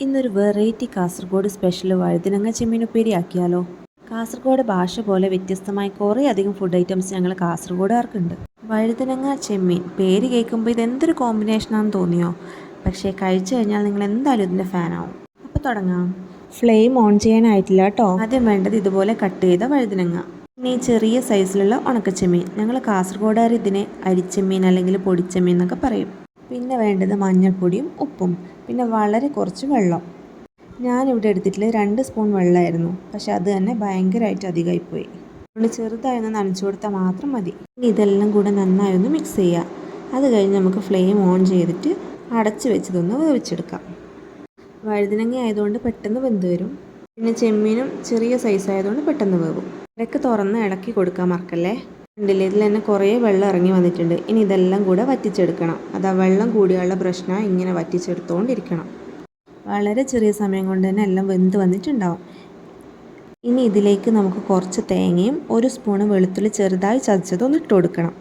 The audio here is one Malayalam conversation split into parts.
ഇന്നൊരു വെറൈറ്റി കാസർഗോഡ് സ്പെഷ്യൽ വഴുതിനങ്ങ ചെമ്മീൻ ഉപ്പേരി ആക്കിയാലോ. കാസർഗോഡ് ഭാഷ പോലെ വ്യത്യസ്തമായ കുറേ അധികം ഫുഡ് ഐറ്റംസ് ഞങ്ങൾ കാസർഗോഡുകാർക്കുണ്ട്. വഴുതിനങ്ങ ചെമ്മീൻ പേര് കേൾക്കുമ്പോൾ ഇതെന്തൊരു കോമ്പിനേഷനാണെന്ന് തോന്നിയോ? പക്ഷേ കഴിച്ചു കഴിഞ്ഞാൽ നിങ്ങൾ എന്തായാലും ഇതിൻ്റെ ഫാനാവും. അപ്പോൾ തുടങ്ങാം. ഫ്ലെയിം ഓൺ ചെയ്യാനായിട്ടില്ല കേട്ടോ. ആദ്യം വേണ്ടത് ഇതുപോലെ കട്ട് ചെയ്ത വഴുതിനങ്ങ, പിന്നെ ഈ ചെറിയ സൈസിലുള്ള ഉണക്കച്ചെമ്മീൻ. ഞങ്ങൾ കാസർഗോഡുകാർ ഇതിനെ അരിച്ചെമ്മീൻ അല്ലെങ്കിൽ പൊടിച്ചെമ്മീൻ എന്നൊക്കെ പറയും. പിന്നെ വേണ്ടത് മഞ്ഞൾപ്പൊടിയും ഉപ്പും, പിന്നെ വളരെ കുറച്ച് വെള്ളം. ഞാനിവിടെ എടുത്തിട്ടുള്ള 2 സ്പൂൺ വെള്ളമായിരുന്നു, പക്ഷെ അത് തന്നെ ഭയങ്കരമായിട്ട് അധികമായിപ്പോയി. അതുകൊണ്ട് ചെറുതായി ഒന്ന് നനച്ചു കൊടുത്താൽ മാത്രം മതി. ഇനി ഇതെല്ലാം കൂടെ നന്നായി ഒന്ന് മിക്സ് ചെയ്യുക. അത് കഴിഞ്ഞ് നമുക്ക് ഫ്ലെയിം ഓൺ ചെയ്തിട്ട് അടച്ച് വെച്ചതൊന്ന് വേവിച്ചെടുക്കാം. വഴുതിനങ്ങ ആയതുകൊണ്ട് പെട്ടെന്ന് വെന്ത് വരും. പിന്നെ ചെമ്മീനും ചെറിയ സൈസ് ആയതുകൊണ്ട് പെട്ടെന്ന് വേവും. ഇടയ്ക്ക് തുറന്ന് ഇളക്കി കൊടുക്കാൻ മറക്കല്ലേ. കണ്ടില്ലേ, ഇതിൽ തന്നെ കുറേ വെള്ളം ഇറങ്ങി വന്നിട്ടുണ്ട്. ഇനി ഇതെല്ലാം കൂടെ വറ്റിച്ചെടുക്കണം. അതാ വെള്ളം കൂടിയുള്ള പ്രശ്നം, ഇങ്ങനെ വറ്റിച്ചെടുത്തുകൊണ്ടിരിക്കണം. വളരെ ചെറിയ സമയം കൊണ്ട് തന്നെ എല്ലാം വെന്ത് വന്നിട്ടുണ്ടാവും. ഇനി ഇതിലേക്ക് നമുക്ക് കുറച്ച് തേങ്ങയും 1 സ്പൂണ് വെളുത്തുള്ളി ചെറുതായി ചതച്ചതൊന്ന് ഇട്ട് കൊടുക്കണം.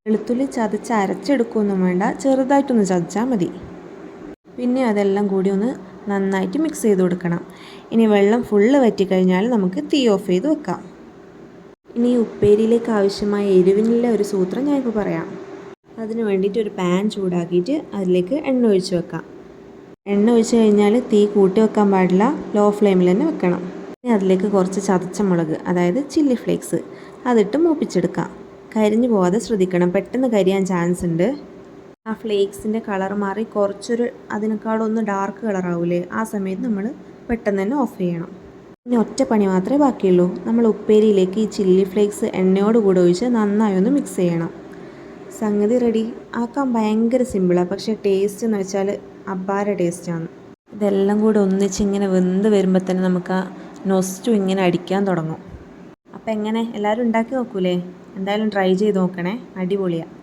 വെളുത്തുള്ളി ചതച്ച് അരച്ചെടുക്കുകയൊന്നും വേണ്ട, ചെറുതായിട്ടൊന്ന് ചതച്ചാൽ മതി. പിന്നെ അതെല്ലാം കൂടി ഒന്ന് നന്നായിട്ട് മിക്സ് ചെയ്ത് കൊടുക്കണം. ഇനി വെള്ളം ഫുള്ള് വറ്റിക്കഴിഞ്ഞാൽ നമുക്ക് തീ ഓഫ് ചെയ്ത് വെക്കാം. ഇനി ഈ ഉപ്പേരിയിലേക്ക് ആവശ്യമായ എരിവിനുള്ള ഒരു സൂത്രം ഞാനിപ്പോൾ പറയാം. അതിന് വേണ്ടിയിട്ട് ഒരു പാൻ ചൂടാക്കിയിട്ട് അതിലേക്ക് എണ്ണ ഒഴിച്ച് വെക്കാം. എണ്ണ ഒഴിച്ച് കഴിഞ്ഞാൽ തീ കൂട്ടി വെക്കാൻ പാടില്ല, ലോ ഫ്ലെയിമിൽ തന്നെ വെക്കണം. ഇനി അതിലേക്ക് കുറച്ച് ചതച്ച മുളക്, അതായത് ചില്ലി ഫ്ലേക്സ്, അതിട്ട് മൂപ്പിച്ചെടുക്കാം. കരിഞ്ഞു പോകാതെ ശ്രദ്ധിക്കണം, പെട്ടെന്ന് കരിയാൻ ചാൻസ് ഉണ്ട്. ആ ഫ്ലേക്സിൻ്റെ കളർ മാറി കുറച്ചൊരു അതിനേക്കാളൊന്ന് ഡാർക്ക് കളറാവൂലേ, ആ സമയത്ത് നമ്മൾ പെട്ടെന്ന് തന്നെ ഓഫ് ചെയ്യണം. ഇനി ഒറ്റ പണി മാത്രമേ ബാക്കിയുള്ളൂ. നമ്മൾ ഉപ്പേരിയിലേക്ക് ഈ ചില്ലി ഫ്ലേക്സ് എണ്ണയോട് കൂടെ ഒഴിച്ച് നന്നായി ഒന്ന് മിക്സ് ചെയ്യണം. സംഗതി റെഡി. ആക്കാൻ ഭയങ്കര സിമ്പിളാണ്, പക്ഷേ ടേസ്റ്റ് എന്ന് വെച്ചാൽ അപാര ടേസ്റ്റാണ്. ഇതെല്ലാം കൂടെ ഒന്നിച്ച് ഇങ്ങനെ വെന്ത് വരുമ്പോൾ തന്നെ നമുക്ക് ആ നൊസ്റ്റു ഇങ്ങനെ അടിക്കാൻ തുടങ്ങും. അപ്പോൾ എങ്ങനെ, എല്ലാവരും ഉണ്ടാക്കി നോക്കൂലേ? എന്തായാലും ട്രൈ ചെയ്ത് നോക്കണേ, അടിപൊളിയാണ്.